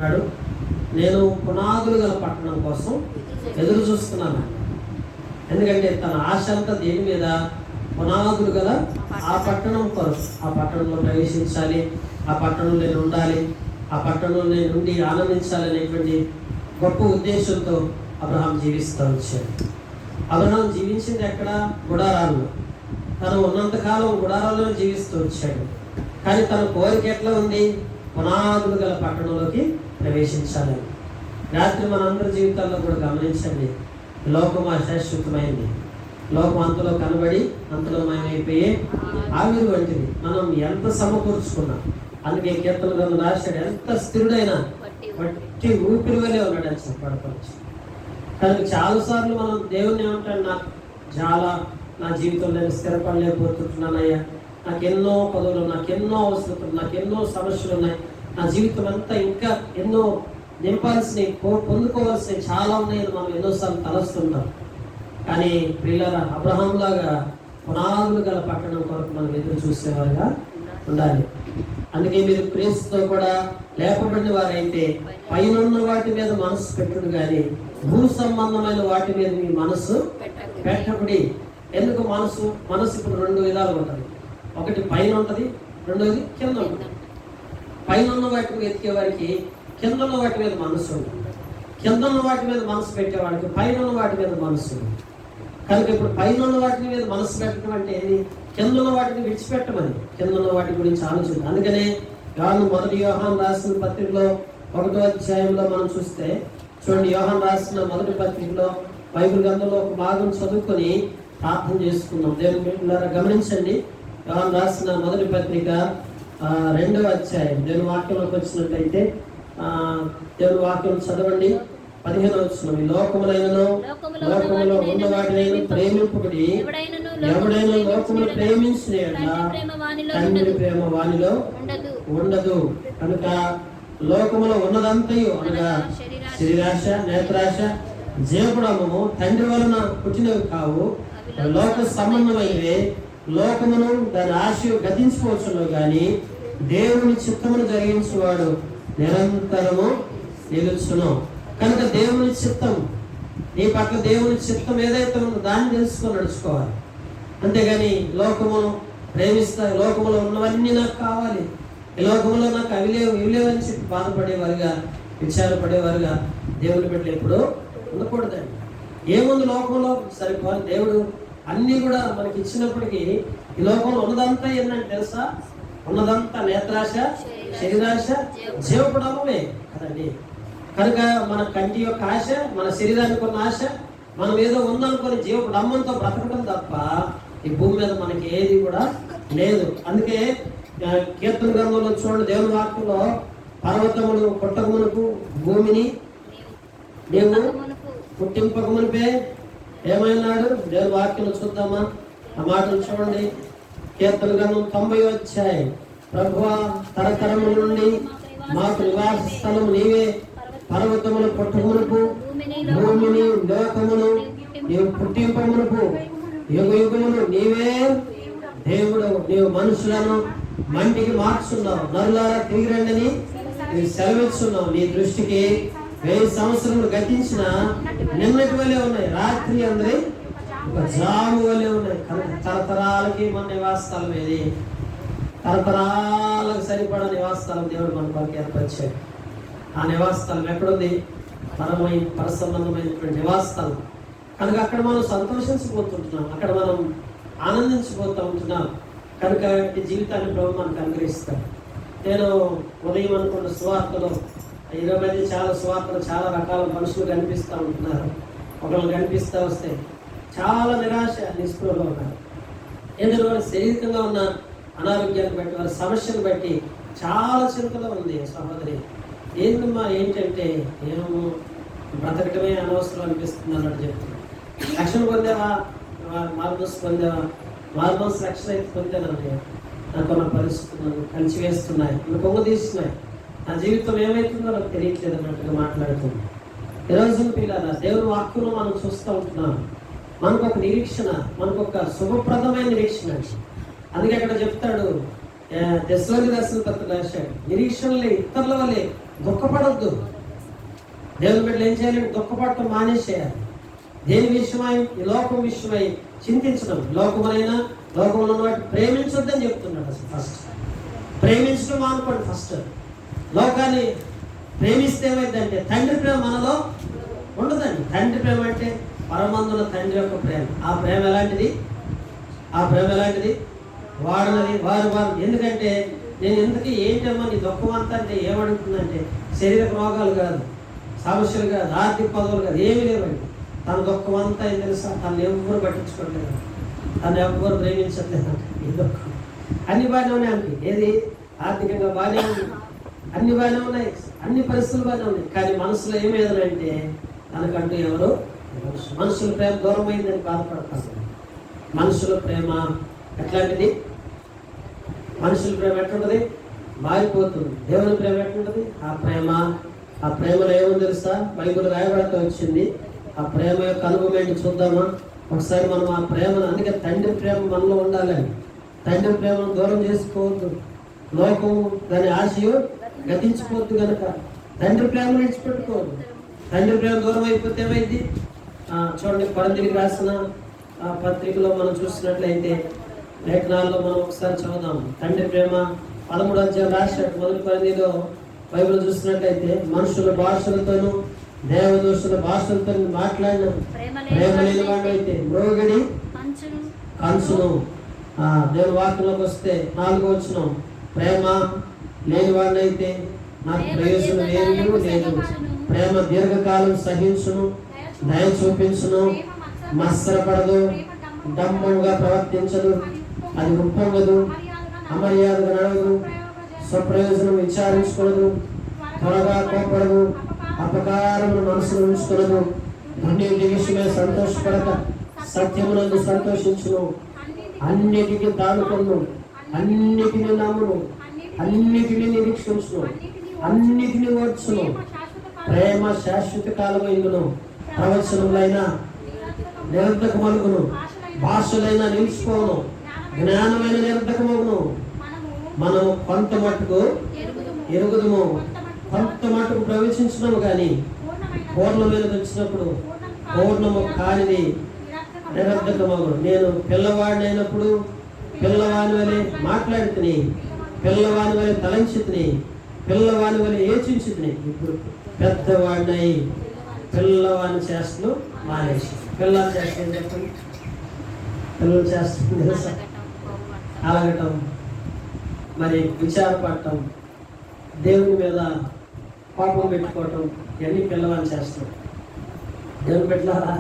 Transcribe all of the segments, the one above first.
నేను పునాదులు గల పట్టణం కోసం ఎదురు చూస్తున్నాను. ఎందుకంటే తన ఆశ అంతా దేని మీద? పునాదులు గల ఆ పట్టణం కొరకు. ఆ పట్టణంలో ప్రవేశించాలి, ఆ పట్టణంలో నేను ఉండాలి, ఆ పట్టణంలో నేను ఉండి ఆనందించాలనేటువంటి గొప్ప ఉద్దేశంతో అబ్రహాం జీవిస్తూ వచ్చాడు. అబ్రహాం జీవించింది ఎక్కడ? గుడారాల్లో. తను ఉన్నంతకాలం గుడారాల్లో జీవిస్తూ వచ్చాడు. కానీ తన కోరిక ఎట్లా ఉంది? పునాదులు గల పట్టణంలోకి ప్రవేశించాలని. రాత్రి మనందరి జీవితాల్లో కూడా గమనించండి, లోకం అశాశ్వతమైంది. లోకం అంతలో కనబడి అంతలో మాయమైపోయే ఆవిరి వంటిది. మనం ఎంత సమకూర్చుకున్నాం. అందుకే కీర్తన గ్రంథం రాశాడు, ఎంత స్థిరుడైనా వట్టి ఊపిరి వలే ఉన్నాడు అని చెప్పడపచ్చు. కానీ చాలాసార్లు మనం దేవుణ్ణి ఏమంటాడు, నా జీవితంలో నేను స్థిరపడలేకపోతున్నానయ్యా, నాకు ఎన్నో పదవులు, నాకు ఎన్నో అవసరతలు, నాకు ఎన్నో సమస్యలు ఉన్నాయి, నా జీవితం అంతా ఇంకా ఎన్నో నింపాల్సినవి, పొందుకోవాల్సినవి చాలా ఉన్నాయని మనం ఎన్నోసార్లు తలస్తుంటాం. కానీ ప్రియులారా, అబ్రహాం లాగా పునాదులు గల పట్టణం కొరకు మనం ఎదురు చూసేవారుగా ఉండాలి. అందుకే మీరు క్రీస్తుతో కూడా లేపబడిన వారైతే పైన వాటి మీద మనసు పెట్టుడు కానీ భూ సంబంధమైన వాటి మీద మీ మనసు పెట్టబడి. ఎందుకు మనసు ఇప్పుడు రెండు విధాలు ఉంటుంది. ఒకటి పైన ఉంటుంది, రెండోది కింద ఉంటుంది. పైన ఉన్న వాటిని వెతికే వారికి కింద ఉన్న వాటి మీద మనసు ఉంటుంది. కింద ఉన్న వాటి మీద మనసు పెట్టేవాడికి పైన ఉన్న వాటి మీద మనసు ఉంది. కనుక ఇప్పుడు పైన ఉన్న వాటి మీద మనసు పెట్టడం అంటే ఏది? కింద ఉన్న వాటిని విడిచిపెట్టమని, కింద ఉన్న వాటి గురించి ఆలోచించాలి. అందుకనే మొదటి యోహాను రాసిన పత్రికలో 1వ అధ్యాయంలో మనం చూస్తే చూడండి, యోహాను రాసిన మొదటి పత్రికలో బైబిల్ గ్రంథంలో ఒక భాగం చదువుకొని ప్రార్థన చేసుకుందాం. దేవుని బిడ్డలారా గమనించండి, యోహాను రాసిన మొదటి పత్రిక 2వ అధ్యాయం దేవుని వాక్యంలోకి వచ్చినట్లయితే దేవుని వాక్యం చదవండి. 15వ వచనం, లోకములో ఉన్న వాటినైనా ప్రేమింపబడి ఎవడైనా లోకమును ప్రేమించిన తండ్రి ప్రేమ వానిలో ఉండదు. కనుక లోకములో ఉన్నదంతయు అనగా శరీరాశ, నేత్రాశ, జీవపుడము తండ్రి వలన పుట్టినవి కావు, లోక సంబంధమైనవే. లోకమును దాని ఆశ గతించుకోవచ్చును కానీ దేవుని చిత్తమును జరిగించేవాడు నిరంతరము నిలుచును. కనుక దేవుని చిత్తం, నీ పట్ల దేవుని చిత్తం ఏదైతే ఉందో దాన్ని తెలుసుకొని నడుచుకోవాలి. అంతేగాని లోకమును ప్రేమిస్తా, లోకములో ఉన్నవన్నీ నాకు కావాలి, ఈ లోకములో నాకు అవి లేవు అని చెప్పి బాధపడేవారుగా, విచారపడేవారుగా దేవుని బిడ్డలు ఎప్పుడూ ఉండకూడదండి. ఏముంది లోకంలో? సరిపోవాలి. దేవుడు అన్నీ కూడా మనకి ఇచ్చినప్పటికీ ఈ లోకంలో ఉన్నదంతా ఏంటంటే తెలుసా? ఉన్నదంతా నేత్రాశ, శరీరాశ, జీవపుడమే కదండి. కనుక మన కంటి యొక్క ఆశ, మన శరీరానికి ఉన్న ఆశ, మనం ఏదో ఉందనుకొని జీవపుడమ్మంతో బ్రతకడం తప్ప ఈ భూమి మీద మనకి ఏది కూడా లేదు. అందుకే కీర్తన గ్రంథంలో చూడండి, దేవుని వాక్యంలో పర్వతములు పుట్టకమునకు భూమిని నీవు పుట్టింపకమునిపే ఏమైనాడు? దేవుని వాక్యం చూద్దామా? ఆ మాటలు చూడండి. కీర్తన గ్రంథం 90వ అధ్యాయం, ప్రభువా తరతరముల నుండి మాకు నివాస స్థలము నీవే, పర్వతములు పుట్టకమునకు భూమిని లోకమును నీవు పుట్టింపమునకు యుగ యుగమును నీవే దేవుడు. నీవు మనుషులను మంటికి మార్చున్నావు, నరులారా తిరిగి రండని నీవు సెలవిస్తున్నావు. నీ దృష్టికి 1000 సంవత్సరములు గతించిన నిన్నటి వలె ఉన్నాయి, రాత్రి అందరి ఒక జాము వలె ఉన్నాయి. తరతరాలకి మన నివాస స్థలం ఏది? తరతరాలకు సరిపడా నివాస స్థలం దేవుడు మన కొరకు ఏర్పరిచాడు. ఆ నివాస స్థలం ఎక్కడుంది? పరసంబంధమైనటువంటి నివాస స్థలం. కనుక అక్కడ మనం సంతోషించిపోతుంటున్నాం, అక్కడ మనం ఆనందించిపోతూ ఉంటున్నాం. కనుక ఈ జీవితాన్ని ప్రభు మనకు అనుగ్రహిస్తాం. నేను ఉదయం అనుకున్న సువార్తలో 20 మంది చాలా సువార్తలు, చాలా రకాల మనుషులు కనిపిస్తూ ఉంటున్నారు. ఒకళ్ళు కనిపిస్తూ వస్తే చాలా నిరాశ, నిస్పృహలో ఉన్నారు. ఎందుకంటే శారీరకంగా ఉన్న అనారోగ్యాన్ని బట్టి, వారి సమస్యను బట్టి చాలా చింతలో ఉంది సహోదరి. ఏంటమ్మా ఏంటంటే, ఏమో బ్రతకటమే అనవసరం అనిపిస్తుంది అన్నట్టు చెప్తున్నాను. రక్షణ పొందావా? మార్మోస్ పొందావా? మార్మోస్ రక్షణ అయితే పొందానండి. నాకున్న పరిస్థితులు నన్ను కలిసివేస్తున్నాయి, నన్ను పొంగు తీస్తున్నాయి, నా జీవితం ఏమవుతుందో నాకు తెలియట్లేదు అన్నట్టుగా మాట్లాడుతుంది. ఈరోజు పిల్లల దేవుని వాక్యంలో మనం చూస్తూ ఉంటున్నాం. మనకు ఒక నిరీక్షణ, మనకు ఒక శుభప్రదమైన నిరీక్షణ. అందుకే అక్కడ చెప్తాడు, తెస్సలోనికీ రాసిన పత్రిక రాశాడు, నిరీక్షణలే ఇతరుల వల్లే దుఃఖపడద్దు. దేవుని బిడ్డలు ఏం చేయాలి? దుఃఖపడటం మానేసేయాలి. దేని విషయమై? ఈ లోకం విషయమై చింతించడం. లోకములైనా లోకంలో ఉన్న వాటి ప్రేమించొద్దని చెప్తున్నాడు. అసలు ఫస్ట్ ప్రేమించడం మానుకోండి. ఫస్ట్ లోకాన్ని ప్రేమిస్తే ఏమైందంటే తండ్రి ప్రేమ మనలో ఉండదండి. తండ్రి ప్రేమ అంటే పరమందున తండ్రి యొక్క ప్రేమ. ఆ ప్రేమ ఎలాంటిది? ఆ ప్రేమ ఎలాంటిది? వాడనది, వారు. ఎందుకంటే నేను ఎందుకు ఏంటమ్మా నీ దుఃఖం అంతా అంటే ఏమడుగుతుందంటే శరీర రోగాలు కాదు, సమస్యలు కాదు, ఆర్థిక పదవులు కాదు, ఏమీ లేవండి. తన దుఃఖం అంతా ఏం తెలుసా? తను ఎవ్వరు పట్టించుకోవట్లేదు, తను ఎవ్వరు ప్రేమించట్లేదు. ఈ దుఃఖం అన్ని బాగానే ఉన్నాయండి. ఏది? ఆర్థికంగా బాగానే ఉంది, అన్ని బాగానే ఉన్నాయి, అన్ని పరిస్థితులు బాగానే ఉన్నాయి. కానీ మనసులో ఏమేదంటే తనకంటూ ఎవరు? మనుషుల ప్రేమ దూరం అయిందని బాధపడతాను. మనుషుల ప్రేమ ఎట్లాంటిది? మనుషుల ప్రేమ ఎట్లుంటది? మారిపోతుంది. దేవుని ప్రేమ ఎట్లుంటది? ఆ ప్రేమలో ఏమో తెలుసా? బైబిల్ రాయబడతా వచ్చింది. ఆ ప్రేమ యొక్క అనుభవం ఏంటి చూద్దామా ఒకసారి మనం? ఆ ప్రేమను, అందుకే తండ్రి ప్రేమ మనలో ఉండాలని. తండ్రి ప్రేమను దూరం చేసుకోవద్దు. లోకం దాని ఆశయు గతించిపోద్దు కనుక తండ్రి ప్రేమను విడిచిపెట్టుకోవద్దు. తండ్రి ప్రేమ దూరం అయిపోతే ఏమైంది? చూడండి, కొరింథీయులకు రాసిన పత్రికలో మనం చూసినట్లయితే లేఖనాల్లో మనం ఒకసారి చదువుదాం. తండ్రి ప్రేమ 13వ అధ్యాయం రాశాడు. మొదటి కొరింథీయులో బైబిల్ చూసినట్లయితే మనుషుల భాషలతోనూ దేవదూషణ భాషలతో మాట్లాడిన ప్రేమ లేని వాడు అయితే మ్రోగడి కంచును. దేవుని వాక్యంలోకి వస్తే 4వ వచనం, ప్రేమ లేని వాడినైతే నాకు ప్రయోజనం ఏమీ లేదు. ప్రేమ దీర్ఘకాలం సహించును, దయ చూపించును, మత్సరపడదు, డంబంగా ప్రవర్తించదు, అది ఉప్పొంగదు, అమర్యాదగా నడవదు, స్వప్రయోజనం విచారించుకోదు, త్వరగా కోపడదు, అపకారమును మనసులో ఉంచుకునదు, అన్నిటి విషయమే సంతోషపడక సత్యమునందు సంతోషించును, అన్నిటికీ తానుకొను, అన్నిటిని నమ్మును, అన్నిటిని నిరీక్షించును, అన్నిటిని ఓర్చును. ప్రేమ శాశ్వత కాలమైనను, ప్రవచనములైన నిరర్ధకమలుగును, భాషలైనా నిలిచిపోను, జ్ఞానమైన నిరర్ధకమగును. మనము కొంత మట్టుకు ఎరుగుదుము, కొంత మట్టుకు ప్రవేశించినాము, కానీ పూర్ణమైనది వచ్చినప్పుడు పూర్ణము కానిది నిరర్ధకమగును. నేను పిల్లవాడినైనప్పుడు పిల్లవాని వలె మాట్లాడుతుని, పిల్లవాని వలె తలంచితిని, పిల్లవాని వలె యోచించుతుని. ఇప్పుడు పెద్దవాడినై పిల్లవాని చేస్తూ మానేసి. పిల్లలు చేస్తుంది చెప్పండి, పిల్లలు చేస్తుంది తెలుసా? అలగటం, మరి విచారపడటం, దేవుని మీద కోపం పెట్టుకోవటం, ఇవన్నీ పిల్లవాని చేస్తాం. దేవుని పెట్టారా?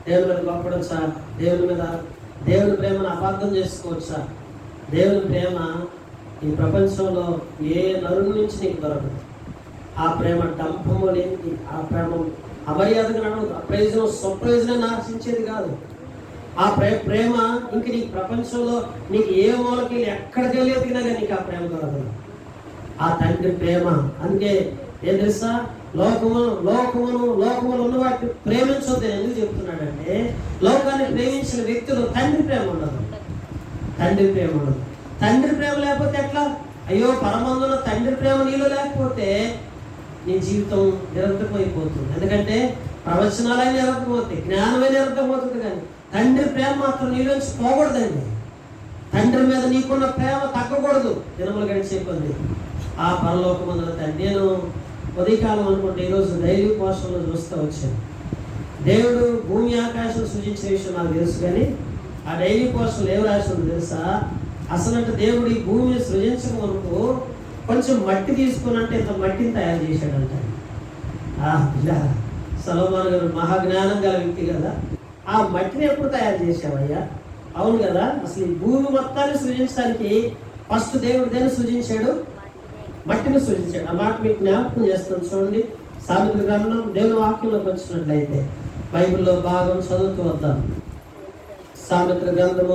దేవుని మీద కోపడొచ్చా? దేవుని ప్రేమను అపార్థం చేసుకోవచ్చా? దేవుని ప్రేమ ఈ ప్రపంచంలో ఏ నరుని నుంచి నీకు దొరకదు. ఆ ప్రేమ డంపము లేనిది, ఆ ప్రేమ అమర్యాదగా నడవదు, ఆ ప్రయోజనం స్వప్రయోజనాన్ని ఆశించేది కాదు. ఆ ప్రేమ ఇంక నీకు ప్రపంచంలో నీకు ఏ మూలకి ఎక్కడికి వెళ్ళి ఎదిగినా కానీ నీకు ఆ ప్రేమ దొరకదు. ఆ తండ్రి ప్రేమ. అందుకే ఏం తెలుసా? లోకములు ఉన్న వాటిని ప్రేమించొద్దు. ఎందుకు చెప్తున్నాడంటే లోకాన్ని ప్రేమించిన వ్యక్తులు తండ్రి ప్రేమ ఉండదు. తండ్రి ప్రేమ ఉండదు. తండ్రి ప్రేమ లేకపోతే ఎట్లా? అయ్యో, పరమందున తండ్రి ప్రేమ నీలో లేకపోతే నీ జీవితం నిరర్థకమైపోతుంది. ఎందుకంటే ప్రవచనాలే నిరర్థమవుతాయి, జ్ఞానమే నిరర్థమవుతుంది, కానీ తండ్రి ప్రేమ మాత్రం నీలోంచి పోకూడదండి. తండ్రి మీద నీకున్న ప్రేమ తగ్గకూడదు. దినములు గడిచే కొద్ది ఆ పరలోకమందున తండ్రి. నేను ఉదయకాలం అనుకుంటే ఈరోజు డైలీ పోషణలో చూస్తూ వచ్చాను. దేవుడు భూమి ఆకాశం సృజించిన విషయం నాకు తెలుసు, కానీ ఆ డైలీ పోషణలు ఏం రాసిందో తెలుసా? అసలు దేవుడు ఈ భూమిని సృజించక వరకు కొంచెం మట్టి తీసుకుని అంటే ఇంత మట్టిని తయారు చేశాడంట. సొలొమోను గారు మహాజ్ఞానం గల వ్యక్తి కదా. ఆ మట్టిని ఎప్పుడు తయారు చేశావయ్యా? అవును కదా. అసలు ఈ భూమి మొత్తాన్ని సృజించడానికి ఫస్ట్ దేవుడు దేన్ని సృజించాడు? మట్టిని సృజించాడు. ఆ మాట మీకు జ్ఞాపకం చేస్తాను. చూడండి, సామెతల గ్రంథం దేవుని వాక్యంలోకి వచ్చినట్లయితే బైబిల్లో భాగం చదువుతూ వద్దాం. సామెతల గ్రంథం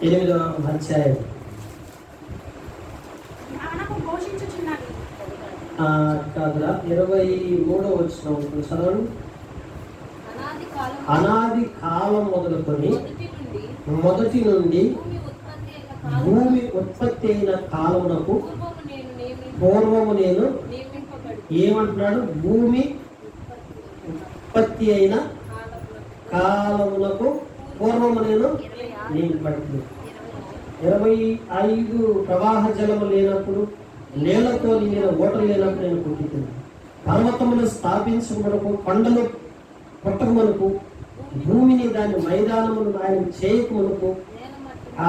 8వ అధ్యాయం కాదురా 23వ వచనం చదవండి. అనాది కాలం మొదలుకొని మొదటి నుండి భూమి ఉత్పత్తి అయిన కాలమునకు పూర్వము నేను ఏమంటున్నాడు? భూమి ఉత్పత్తి అయిన కాలమునకు పూర్వము నేను నియమింపబడింది. 25 ప్రవాహ జలము లేనప్పుడు, నేలతో నిండిన ఓటలు లేనప్పుడు నేను పుట్టింది. పర్వతమును స్థాపించుకున్నకు, కొండలు పుట్టకమునకు, భూమిని దాని మైదానమును ఆయన చేయకమునకు,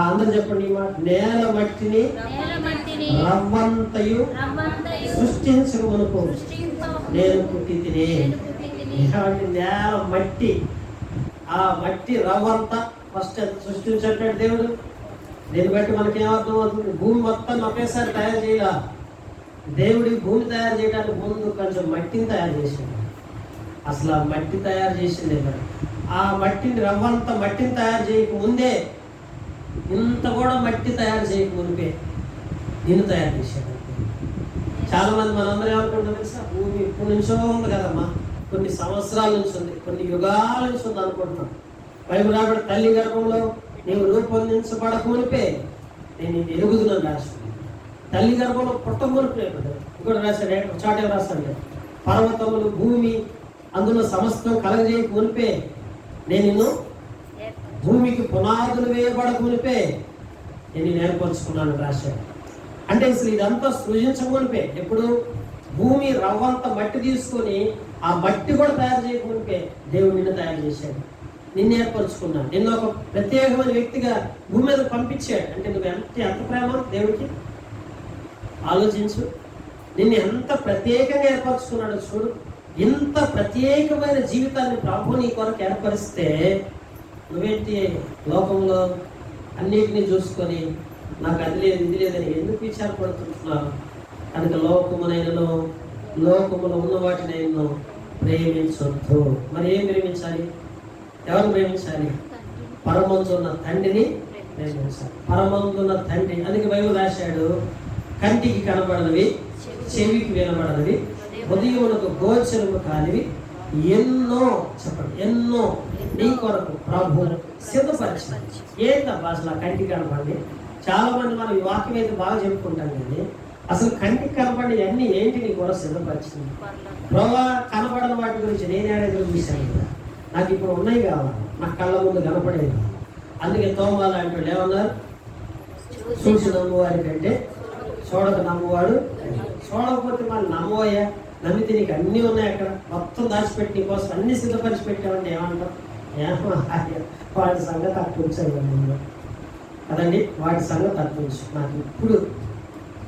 అందరూ చెప్పండి ఈ మాట, నేల మట్టిని రవ్వంతయు సృష్టించకమునకు నేను పుట్టి తిని. నేల మట్టి, ఆ మట్టి రవ్వంతా ఫస్ట్ సృష్టించేటాడు దేవుడు. దీన్ని బట్టి మనకి ఏమర్థం అవుతుంది? భూమి మొత్తం ఒకేసారి తయారు చేయాల. దేవుడి భూమి తయారు చేయడానికి ముందు కొంచెం మట్టిని తయారు చేసింది. అసలు ఆ మట్టి తయారు చేసింది ఆ మట్టిని, రవ్వంత మట్టిని తయారు చేయక ముందే, ఇంత కూడా మట్టి తయారు చేయక మునిపే నిన్ను తయారు చేశాడు. చాలా మంది మనందరం ఏమనుకుంటాం తెలుసా? భూమి ఇప్పుడు నుంచో ఉంది కదమ్మా, కొన్ని సంవత్సరాల నుంచి ఉంది, కొన్ని యుగాల నుంచి ఉంది అనుకుంటున్నాం. బైబిల్ రాబడి తల్లి గర్భంలో నీవు రూపొందించబడక మునిపే నేను ఇది ఎరుగుతున్నాను రాశాడు. తల్లి గర్భంలో పుట్ట మునిపే ఇంకోటి రాశాడు, చాటే రాశాడు, పర్వతములు భూమి అందులో సమస్తం కలగజేయక మునిపే నేను నిన్ను భూమికి పునాదులు వేయబడక మునిపే నేను ఏర్పరచుకున్నాను రాశాడు. అంటే అసలు ఇదంతా సృజించమునిపే, ఎప్పుడు భూమి రవ్వంత మట్టి తీసుకొని ఆ మట్టి కూడా తయారు చేయకమునిపే దేవుడు నిన్ను తయారు చేశాడు, నిన్ను ఏర్పరచుకున్నాడు, నిన్ను ఒక ప్రత్యేకమైన వ్యక్తిగా భూమి మీద పంపించాడు. అంటే నువ్వు ఎంత ప్రేమ దేవుడికి ఆలోచించు. నిన్ను ఎంత ప్రత్యేకంగా ఏర్పరచుకున్నాడు చూడు. ఇంత ప్రత్యేకమైన జీవితాన్ని ప్రభు నీ కొరకు ఏర్పరిస్తే నువ్వేంటి లోకంలో అన్నిటినీ చూసుకొని నాకు అది లేదు ఇది లేదని ఎందుకు విచారపడుతుంటున్నాను? కనుక లోకమునైనను లోకములో ఉన్న వాటినైనా ప్రేమించొద్దు. మరి ఏం ప్రేమించాలి? ఎవరు ప్రేమించాలి? పరమందున్న తండ్రిని ప్రేమించాలి. పరమందున్న తండ్రి. అందుకే బైబిల్ రాశాడు, కంటికి కనబడనివి, చెవికి వినబడనివి, హృదయమునకు గోచరము కానివి ఎన్నో, చెప్పండి, ఎన్నో నీ కొరకు ప్రభు సిద్ధపరిచాడు. ఏంటబ్బా అసలు కంటికి కనపడి? చాలా మంది మనం ఈ వాక్యం అయితే బాగా చెప్పుకుంటాం, కానీ అసలు కంటికి కనపడి అన్ని ఏంటి నీ కొరకు సిద్ధపరిచింది? ప్రభా కనపడని వాటి గురించి నేను ఎదురు చూశాను కదా, నాకు ఇప్పుడు ఉన్నాయి కావాలి, నాకు కళ్ళ ముందు కనపడేది. అందుకే తోమాల అంటే ఏమన్నారు? చూసి నమ్మువారి కంటే చూడక నమ్మువాడు. చూడకపోతే మళ్ళీ నమ్మవయ్యా, నమ్మితే నీకు అన్నీ ఉన్నాయి, అక్కడ మొత్తం దాచిపెట్టి నీ కోసం అన్ని సిద్ధపరిచి పెట్టామంటే ఏమంటాం? వాటి సంగతి అర్పించాలి కదండి, వాటి సంగతి అర్పించు.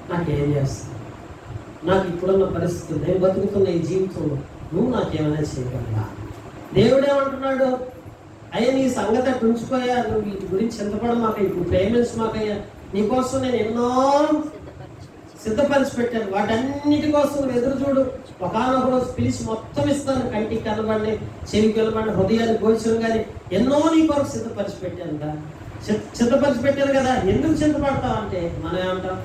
నాకేం చేస్తాను? నాకు ఇప్పుడున్న పరిస్థితులు, నేను బతుకుతున్న ఈ జీవితంలో నువ్వు నాకేమైనా చేయగలరా? దేవుడు ఏమంటున్నాడు? అయ్యా నీ సంగతి అట్టు ఉంచిపోయా, నువ్వు వీటి గురించి చింతపడమాకయ్యా, ఇప్పుడు ప్రేమించమాకయ్యా, నీకోసం నేను ఎన్నో సిద్ధపరిచి పెట్టాను, వాటన్నిటి కోసం నువ్వు ఎదురు చూడు. ఒకనొక రోజు పిలిచి మొత్తం ఇస్తాను, కంటికి కనబడి, చెవికి కనబడి, హృదయాన్ని గోచరం కానీ ఎన్నో నీ కొరకు సిద్ధపరిచి పెట్టాను కదా, సిద్ధపరిచి పెట్టాను కదా, ఎందుకు చింతపడతావు అంటే మనం ఏమంటాం?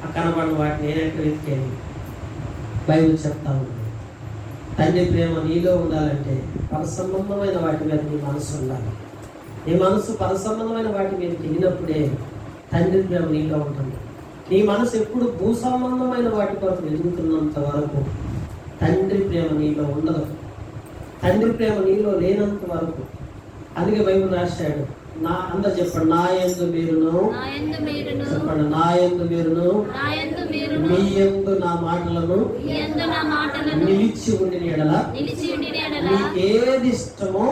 ఆ కనబడిన వాటిని నేనెక్కడ వెతికేది? బైబిల్ చెప్తా ఉంది, తండ్రి ప్రేమ నీలో ఉండాలంటే పరసంబంధమైన వాటి మీద నీ మనసు ఉండాలి. నీ మనసు పరసంబంధమైన వాటి మీద తిరిగినప్పుడే తండ్రి ప్రేమ నీలో ఉంటుంది. నీ మనసు ఎప్పుడు భూ సంబంధమైన వాటి కొరకు వెలుగుతున్నంత వరకు తండ్రి ప్రేమ నీలో ఉండదు. తండ్రి ప్రేమ నీలో లేనంత వరకు. అందుకే బైబిల్ రాశాడు, నా అందరు చెప్పండి, నా యందు మీరును, చెప్పండి, నా యందు మీరును, మీ యందు నా మాటలను నిలిచి ఉండిన ఎడల మీకేది ఇష్టమో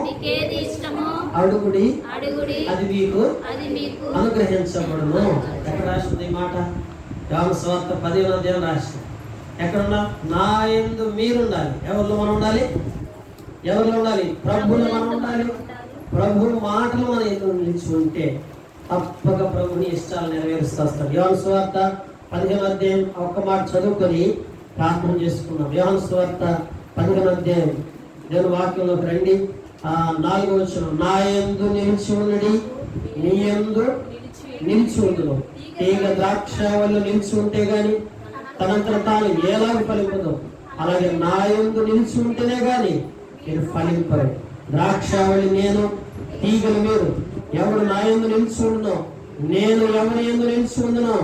అడుగుడి, అది మీకు అనుగ్రహించబడును. ఎక్కడ రాసింది ఈ మాట? యోహాను సువార్త 10వ అధ్యాయం రాసింది. ఎక్కడున్నా? నా యందు మీరుండాలి. ఎవరిలో మనం ఉండాలి? ఎవరిలో ఉండాలి? ప్రభువులో మనం ఉండాలి. ప్రభు మాటలు మన ఎందుకు నిలిచి ఉంటే తప్పక ప్రభుని ఇష్టాలు నెరవేరుస్తూ వస్తాడు. యోహాను సువార్త 15వ అధ్యాయం ఒక్క మాట చదువుకొని ప్రార్థన చేసుకున్నాం. యోహాను సువార్త 15వ అధ్యాయం దేవుని వాక్యంలోకి రండి. 4వ వచనం, నా యందు నిలిచి ఉండడి, నీ యందు నిలిచి ఉండును. తీగ ద్రాక్షావళిలో నిలిచి ఉంటే గాని తనంతట తాను ఎలాగ ఫలింపదు, అలాగే నా యందు నిలిచి ఉంటేనే గాని మీరు ఫలింపరు. ద్రాక్షావళి నేను, తీగలు మీరు. ఎవడు నా యందు నిలిచి ఉండునో నేను ఎవరి యందు నిలిచినందునో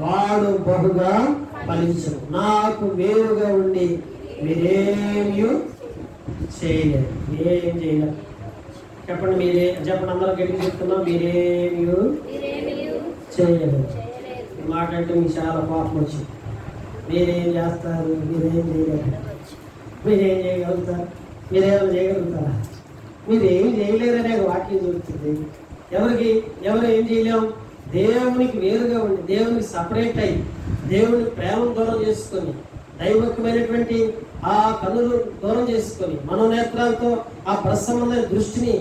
వాడు బహుగా ఫలించును. నాకు వేరుగా ఉండి మీరేమీ చేయలేరు. ఏం చేయలేరు. చెప్పండి, చెప్పండి, అందరూ గట్టిగా చెప్తున్నాం. మీరేమీ చేయలేరు. ఈ మాట అంటే మీకు చాలా కోపం వచ్చింది. మీరేం చేస్తారు? మీరేం చేయలేరు. మీరేం చేయగలుగుతారు? మీరేమైనా చేయగలుగుతారా? మీరేం చేయలేరనే వాక్యం చెబుతుంది. ఎవరు ఏం చేయలేము? దేవునికి వేరుగా ఉండి, దేవునికి సపరేట్ అయ్యి, దేవుని ప్రేమను దూరం చేసుకొని, దైవకమైనటువంటి ఆ కన్నులు దూరం చేసుకొని, మనోనేత్రాలతో ఆ ప్రసన్నమైన దృష్టిని,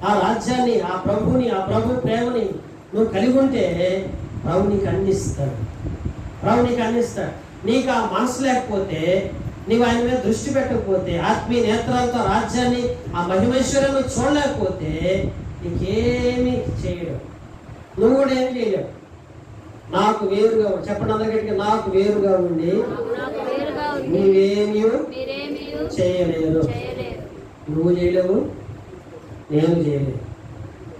ఆ రాజ్యాన్ని, ఆ ప్రభుని, ఆ ప్రభు ప్రేమని నువ్వు కలిగి ఉంటే ప్రభు నీకు అందిస్తాడు. నీకు ఆ మనసు లేకపోతే, నీవు ఆయన మీద దృష్టి పెట్టకపోతే, ఆత్మీయ నేత్రాలతో రాజ్యాన్ని, ఆ మహిమేశ్వరాన్ని చూడలేకపోతే నీకేమీ చేయడం. నువ్వు కూడా ఏమి చేయలేవు. నాకు వేరుగా, చెప్పండి అందరికీ, నాకు వేరుగా ఉండి నీవేమీ చేయలేరు. నువ్వు చేయలేవు, నేను చేయలేను.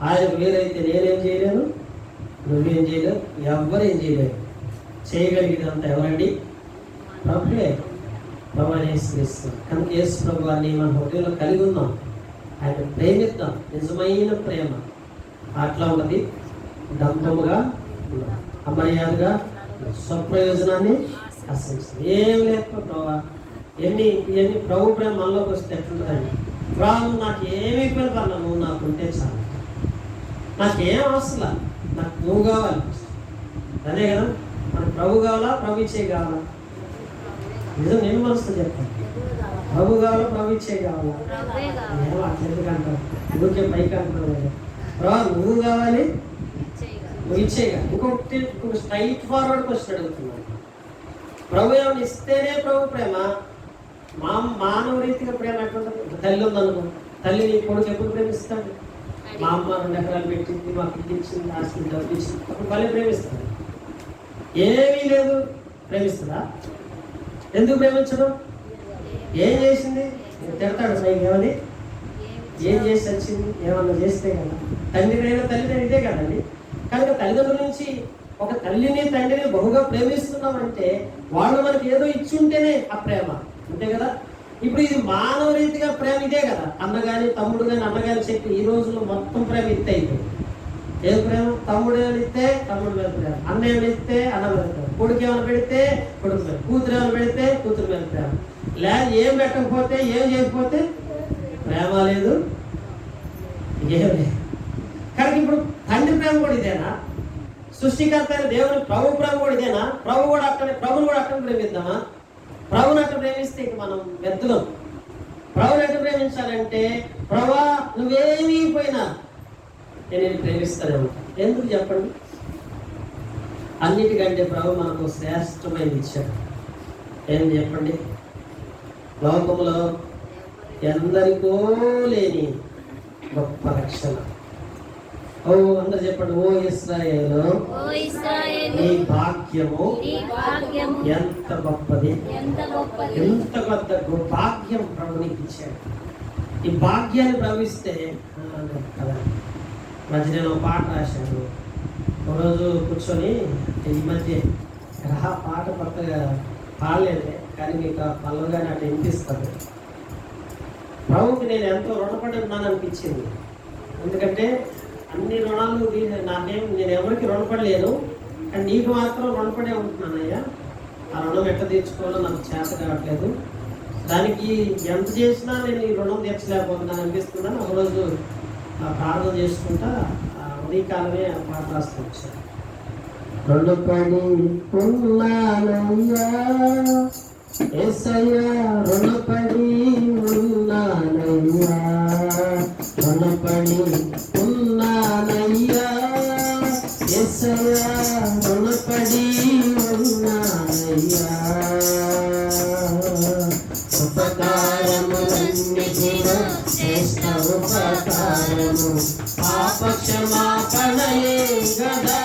ఆయనకు వేరైతే నేనేం చేయలేను, నువ్వేం చేయలేవు, ఎవరేం చేయలేరు. చేయగలిగినంత ఎవరండి? ప్రభువే. ప్రభు యేసుక్రీస్తు. కనుక యేసు ప్రభు వారిని మన హృదయంలో కలిగి ఉన్నాం. ఆయన ప్రేమిద్దాం. నిజమైన ప్రేమ అట్లా ఉన్నది. డంపముగా, అమర్యాదగా, స్వప్రయోజనాన్ని ఆశించింది. ఏం లేకపోతే ప్రభావ ఇవన్నీ ప్రభు ప్రేమ మనలోకి వస్తే ఎట్లుంటుందండి? ప్రభు నాకు ఏమీ పెడతాను, నువ్వు నాకు ఉంటే చాలు, నాకేం అవసరం, నాకు నువ్వు కావాలి. అదే కదా, మనకు ప్రభు కావాలా, ప్రభు ఇచ్చే కావాలా? నిజం నేను మనసుతో చెప్తాను. ప్రభు కావాలా, ప్రభు ఇచ్చే కావాలా? నేను అట్లెందుకంటాను, ఊరికే పైకి అంటున్నాను. ప్రభు నువ్వు కావాలి, నువ్వు ఇచ్చేగా. ఇంకొకటి స్ట్రైట్ ఫార్వర్డ్ క్వశ్చన్ అడుగుతున్నాను. ప్రభు ఏమైనా ఇస్తేనే ప్రభు ప్రేమ. మానవ రీతిగా ప్రేమ ఎట్లుంటుంది? తల్లి ఉందనుకో, తల్లి నీ కొడుకు ఎప్పుడు ప్రేమిస్తాడు? మా అమ్మ 2 ఎకరాలు పెట్టింది, మాకు ఇది ఇచ్చింది, ఆస్తి డబ్బులు ఇచ్చింది, అప్పుడు భలే ప్రేమిస్తాడు. ఏమీ లేదు, ప్రేమిస్తుందా? ఎందుకు ప్రేమించడం? ఏం చేసింది? తిడతాడు పైకి. ఏమని? ఏం చేసి వచ్చింది? ఏమన్నా చేస్తే కదా. తండ్రినైనా తల్లిదండ్రులు ఇదే కదండి. కనుక తల్లిదండ్రుల నుంచి ఒక తల్లిని తండ్రిని బహుగా ప్రేమిస్తున్నామంటే వాళ్ళు మనకి ఏదో ఇచ్చుంటేనే ఆ ప్రేమ, అంతే కదా. ఇప్పుడు ఇది మానవ రీతిగా ప్రేమ ఇదే కదా. అన్న కానీ తమ్ముడు కానీ అన్న కానీ చెప్పి ఈ రోజుల్లో మొత్తం ప్రేమ ఇస్తే అయిపోయింది. ఏం ప్రేమ? తమ్ముడు ఏమైనా ఇస్తే తమ్ముడు మీద ప్రేమ, అన్న ఏమైనా ఇస్తే అన్న మీద ప్రేమ, కొడుకు ఏమైనా పెడితే కొడుకు మీద, కూతురు ఏమైనా పెడితే కూతురు మీద ప్రేమ. ఏం పెట్టకపోతే, ఏం చేయకపోతే ప్రేమ లేదు, ఏం లేదు. కానీ ఇప్పుడు తండ్రి ప్రేమ కూడా ఇదేనా? సృష్టికర్త అయిన దేవుని ప్రభు ప్రేమ కూడా ఇదేనా? ప్రభుని కూడా అక్కడ ప్రేమిద్దామా? ప్రభుని అక్కడ ప్రేమిస్తే ఇక మనం వ్యర్థులం. ప్రభుని ఎట్లా ప్రేమించాలంటే, ప్రభా నువ్వేమీ పోయినా నేను ప్రేమిస్తానే ఉంటాను. ఎందుకు చెప్పండి? అన్నిటికంటే ప్రభు మనకు శ్రేష్టమైన ఇచ్చాడు. ఏం చెప్పండి? లోకంలో ఎందరికో లేని గొప్ప రక్షణ. ఓ అందరు చెప్పండి, ఓ ఇశ్రాయేలు నీ భాగ్యము ఎంత గొప్పది, ఎంత గొప్ప భాగ్యం ప్రభు నీకు ఇచ్చాడు. ఈ భాగ్యాన్ని ప్రవహిస్తే కదా. మధ్య నేను ఒక పాట రాశాను. ఒకరోజు కూర్చొని, ఈ మధ్య పాట కొత్తగా పాడలేదే, కానీ మీకు ఆ పల్లవిగానే అట్లా వినిపిస్తుంది. ప్రభుకి నేను ఎంతో రుణపడి ఉన్నాను అనిపించింది. ఎందుకంటే అన్ని రుణాలు నేను ఎవరికి రుణపడలేను, కానీ నీకు మాత్రం రుణపడే ఉంటున్నానయ్యా. ఆ రుణం ఎట్లా తీర్చుకోవాలో నాకు చేత కావట్లేదు. దానికి ఎంత చేసినా నేను ఈ రుణం తీర్చలేకపోతున్నాను అనిపిస్తున్నాను. ఒకరోజు ప్రార్థన చేసుకుంటా ఉదయకాలమే ఆ పాట రాస్తూ వచ్చాను. రుణపడి ఉన్నానయ్యా యేసయ్యా, రుణపడి ఉన్నానయ్యా, రుణపడి ఉన్నానయ్యా యేసయ్యా, రుణపడి ఉన్నానయ్యా. ఉపకారములన్నిటిలో శ్రేష్ఠ ఉపకారము పాపక్షమాపణయే గదా,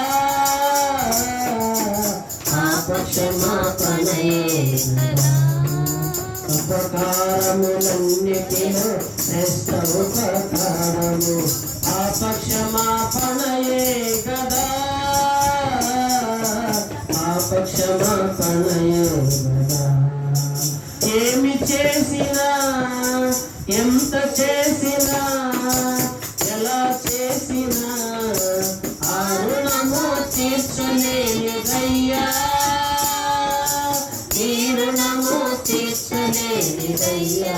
పాపక్షమాపణయే గదా. ఉపకారములన్నిటిలో శ్రేష్ఠ ఉపకారము పాపక్షమాపణయే గదా. పాపక్షమాపణయేవడా. ఏమి చేసినా ఎంత చేసినా ఎలా చేసినా ఆ రుణము తీర్చలేనిదయ్యా, ఈ రుణము తీర్చలేనిదయ్యా,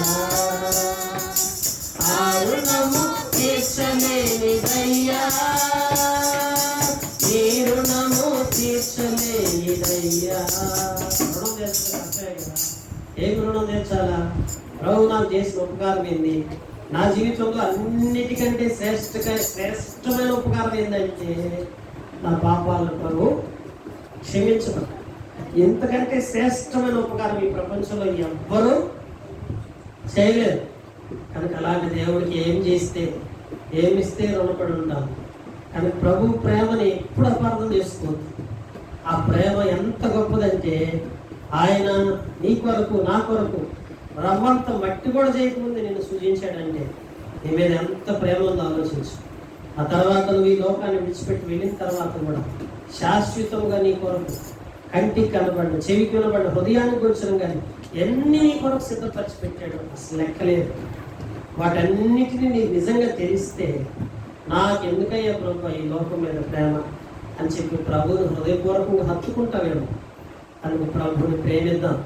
ఆ రుణము తీర్చలేనిదయ్యా, ఈ రుణము తీర్చలేనిదయ్యా. రుణం తీర్చడం కష్టమే కదా. ఏం రుణం తీర్చాలా? ప్రభు నాకు చేసిన ఉపకారం ఏంది? నా జీవితంలో అన్నిటికంటే శ్రేష్టమైన ఉపకారం ఏంటంటే నా పాపాలను ప్రభు క్షమించడం. ఇంతకంటే శ్రేష్టమైన ఉపకారం ఈ ప్రపంచంలో ఎవ్వరూ చేయలేరు. కనుక అలాంటి దేవుడికి ఏం చేస్తే ఏమిస్తే రుణపడి ఉంటాం. కానీ ప్రభు ప్రేమని ఎప్పుడు అపార్థం చేసుకోవద్దు. ఆ ప్రేమ ఎంత గొప్పదంటే ఆయన నీ కొరకు నా కొరకు రవ్వంత మట్టి కూడా చేయకముందు నిన్ను సృజించాడంటే నీ మీద ఎంత ప్రేమ ఉందో ఆలోచించు. ఆ తర్వాత నువ్వు ఈ లోకాన్ని విడిచిపెట్టి వెళ్ళిన తర్వాత కూడా శాశ్వతంగా నీ కొరకు కంటికి కనబడిన, చెవికి కనబడిన, హృదయానికి గోచరం కానీ ఎన్ని నీ కొరకు సిద్ధపరిచి పెట్టాడు అసలు లెక్కలేదు. వాటన్నిటిని నీకు నిజంగా తెలిస్తే నాకెందుకయ్యా ప్రభు ఈ లోకం మీద ప్రేమ అని చెప్పి ప్రభువుని హృదయపూర్వకంగా హత్తుకుంటావేమో. అందుకు ప్రభువుని ప్రేమిద్దాం.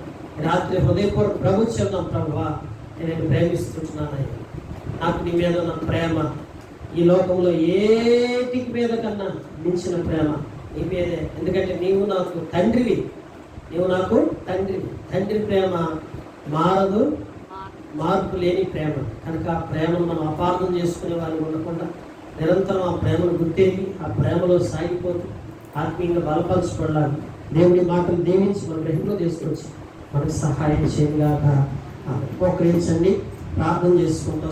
రాత్రి హృదయపూర్వక ప్రభు చెప్దాం, ప్రభువా నేను ప్రేమిస్తున్నానయ్యా, నాకు నీ మీద ఉన్న ప్రేమ ఈ లోకంలో ఏటికి మీద కన్నా మించిన ప్రేమ నీ మీదే. ఎందుకంటే నీవు నాకు తండ్రివి, నీవు నాకు తండ్రివి. తండ్రి ప్రేమ మారదు, మార్పు లేని ప్రేమ. కనుక ఆ ప్రేమను మనం అపార్థం చేసుకునే వారిని ఉండకుండా నిరంతరం ఆ ప్రేమను గుర్తేవి ఆ ప్రేమలో సాగిపోతూ ఆత్మీయంగా బలపరచబడాలి. దేవుడి మాటలు దీవించి మన గ్రహింపులో తీసుకొచ్చి మనకు సహాయం చేయగా మోకరించండి, ప్రార్థన చేసుకుంటాం.